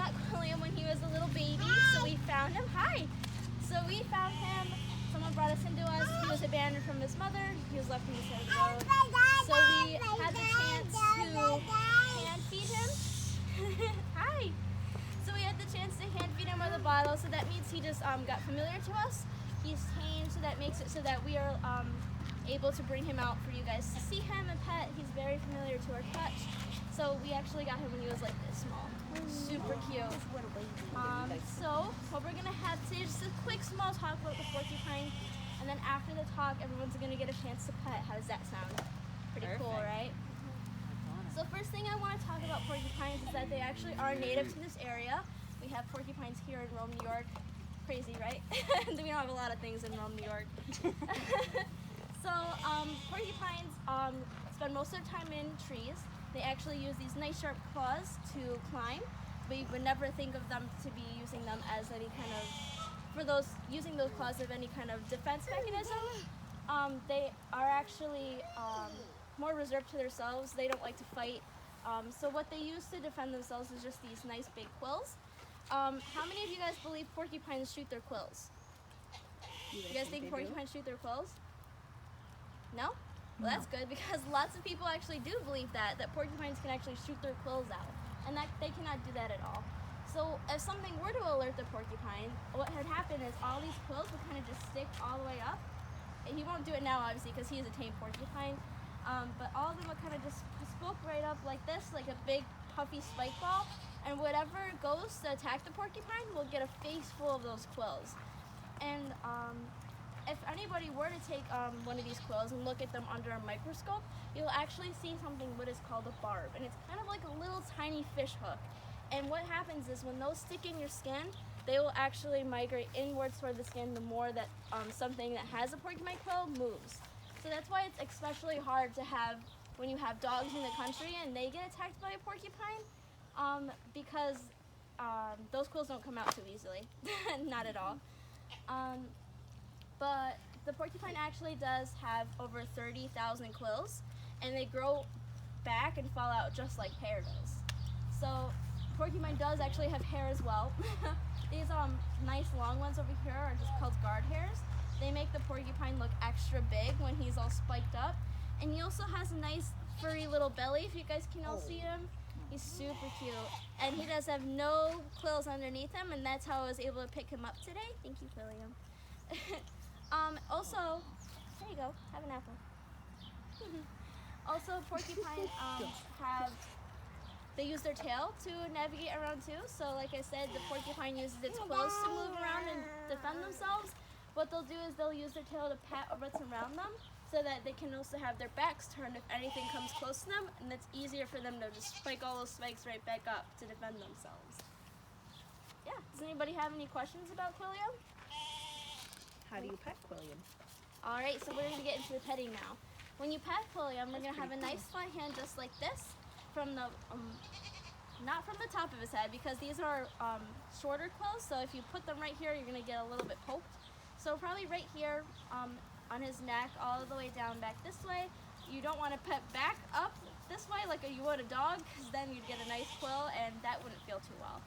got William when he was a little baby, so we found him. Hi! So we found him. Someone brought us into us. He was abandoned from his mother. He was left on the side of the road. So we had the chance to hand feed him. Hi! So we had the chance to hand feed him with a bottle. So that means he just got familiar to us. He's tame, so that makes it so that we are able to bring him out for you guys to see him and pet. He's very familiar to our touch. So we actually got him when he was like this small. Super cute. So what we're gonna have today is just a quick small talk about the porcupine, and then after the talk, everyone's gonna get a chance to pet. How does that sound? Pretty cool, right? So first thing I want to talk about porcupines is that they actually are native to this area. We have porcupines here in Rome, New York. Crazy, right? We don't have a lot of things in Rome, New York. So porcupines spend most of their time in trees. They actually use these nice sharp claws to climb. We would never think of them to be using them as any kind of, using those claws of any kind of defense mechanism. They are actually more reserved to themselves. They don't like to fight. So what they use to defend themselves is just these nice big quills. How many of you guys believe porcupines shoot their quills? You guys think porcupines shoot their quills? No? Well, that's good, because lots of people actually do believe that porcupines can actually shoot their quills out, and that they cannot do that at all. So if something were to alert the porcupine, what had happened is all these quills would kind of just stick all the way up. And he won't do it now, obviously, because he is a tame porcupine, but all of them would kind of just spoke right up like this, like a big puffy spike ball, and whatever goes to attack the porcupine will get a face full of those quills. And if anybody were to take one of these quills and look at them under a microscope, you'll actually see something what is called a barb, and it's kind of like a little tiny fish hook. And what happens is when those stick in your skin, they will actually migrate inwards toward the skin the more that something that has a porcupine quill moves. So that's why it's especially hard to have when you have dogs in the country and they get attacked by a porcupine, because those quills don't come out too easily, not at all. But the porcupine actually does have over 30,000 quills, and they grow back and fall out just like hair does. So porcupine does actually have hair as well. These nice long ones over here are just called guard hairs. They make the porcupine look extra big when he's all spiked up. And he also has a nice furry little belly, if you guys can all see him. He's super cute. And he does have no quills underneath him, and that's how I was able to pick him up today. Thank you, William. Also, there you go, have an apple. Also, porcupines they use their tail to navigate around too. So like I said, the porcupine uses its quills to move around and defend themselves. What they'll do is they'll use their tail to pat over what's around them, so that they can also have their backs turned if anything comes close to them, and it's easier for them to just spike all those spikes right back up to defend themselves. Yeah, does anybody have any questions about Quilliam? How do you pet Quilliam? All right, so we're going to get into the petting now. When you pet Quilliam, we're going to have a nice flat hand just like this, from the not from the top of his head, because these are shorter quills. So if you put them right here, you're going to get a little bit poked. So probably right here on his neck, all the way down back this way. You don't want to pet back up this way like you would a dog, because then you'd get a nice quill, and that wouldn't feel too well.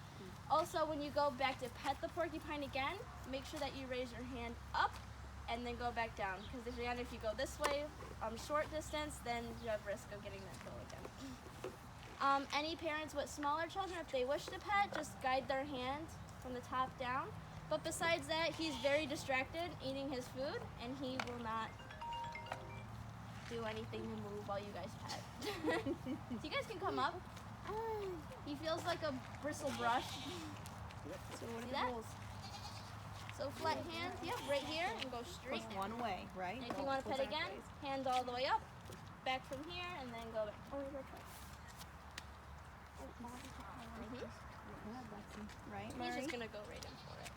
Also, when you go back to pet the porcupine again, make sure that you raise your hand up and then go back down, because if you go this way, short distance, then you have risk of getting that quill again. Any parents with smaller children, if they wish to pet, just guide their hand from the top down. But besides that, he's very distracted eating his food, and he will not do anything to move while you guys pet. So you guys can come up. He feels like a bristle brush. So what See that? So flat hand, yep, right here, and go straight Push down. one way, right? And if you want to pet again, hands all the way up, back from here, and then go back. Right, He's just going to go right in for it.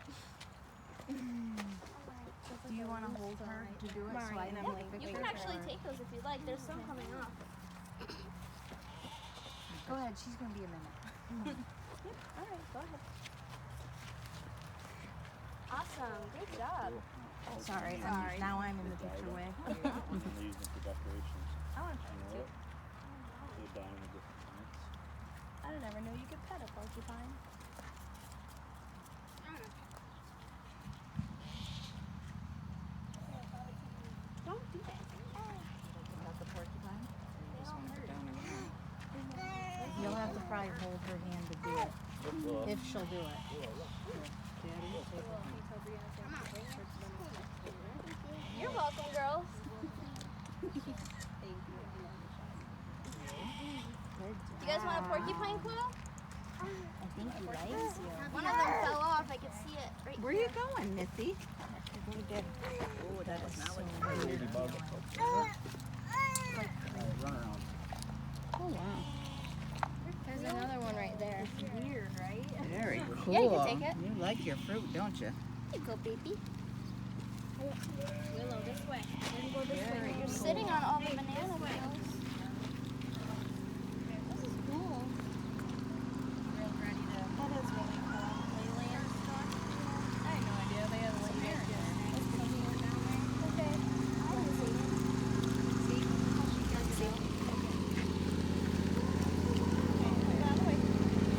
Do you want to hold her to do it? So I can Yeah, you can actually take those if you'd like. There's some coming off. Go ahead. She's going to be a minute. All right, go ahead. Awesome. Great job. Sorry. Now I'm in the picture way. And they use them for decorations. I want to try it too. They're down in different plants. I never knew you could pet a porcupine. I hold her hand to do it. If she'll do it. You're welcome, girls. You guys want a porcupine quill? I think he likes you. One of them fell off. I can see it right Where are you going, Missy? Oh, that is so Run around. Oh, wow. There's another one right there. weird, right? Very cool. Yeah, you can take it. You like your fruit, don't you? Here you go, baby. Willow, this way. Go this way. You're sitting on all the banana peels. This is cool. That is really cool. I had no idea they had like there. Okay.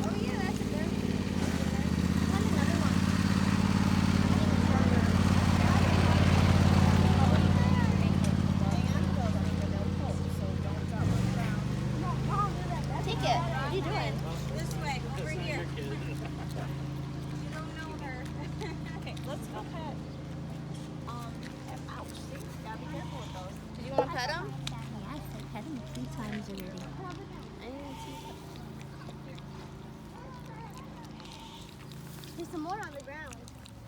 Oh yeah, that's a good. Another one. Take it. What are you doing? This way, over here. You don't know her. Okay, let's go pet. Ouch. Gotta be careful with those. Did you want to pet him? Yes, I pet him 3 times already. I didn't see that. There's some more on the ground.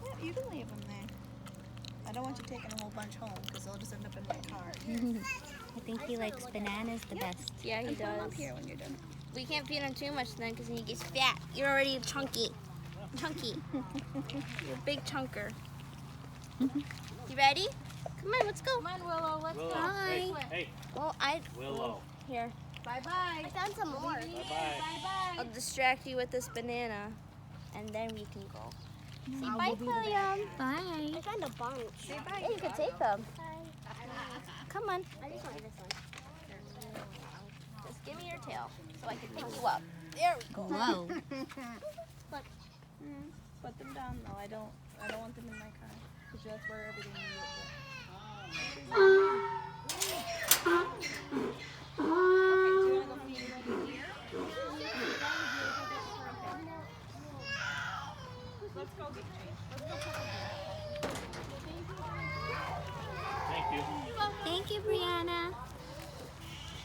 Yeah, you can leave them there. I don't want you taking a whole bunch home because they'll just end up in my car. I think he likes bananas the best. Yeah, he Put 'em does. up here when you're done. We can't feed him too much then because he gets fat. You're already chunky. Chunky. You're a big chunker. You ready? Come on, let's go. Come on, Willow. Let's Willow, go. hey, hey, Well, Willow. Here. Bye-bye. I found some more. Bye-bye. I'll distract you with this banana, and then we can go. Say I bye, will be the William. Bye. I found a bunch. Say bye. Yeah, you can take them. Come on. I just want this one. Just give me your tail so I can pick you up. There we go. Whoa. Put them down though. I don't want them in my car because that's where everything you get. Okay, do you want to go feed them over here? Let's go get changed. Let's go put them Thank you. Thank you, Brianna.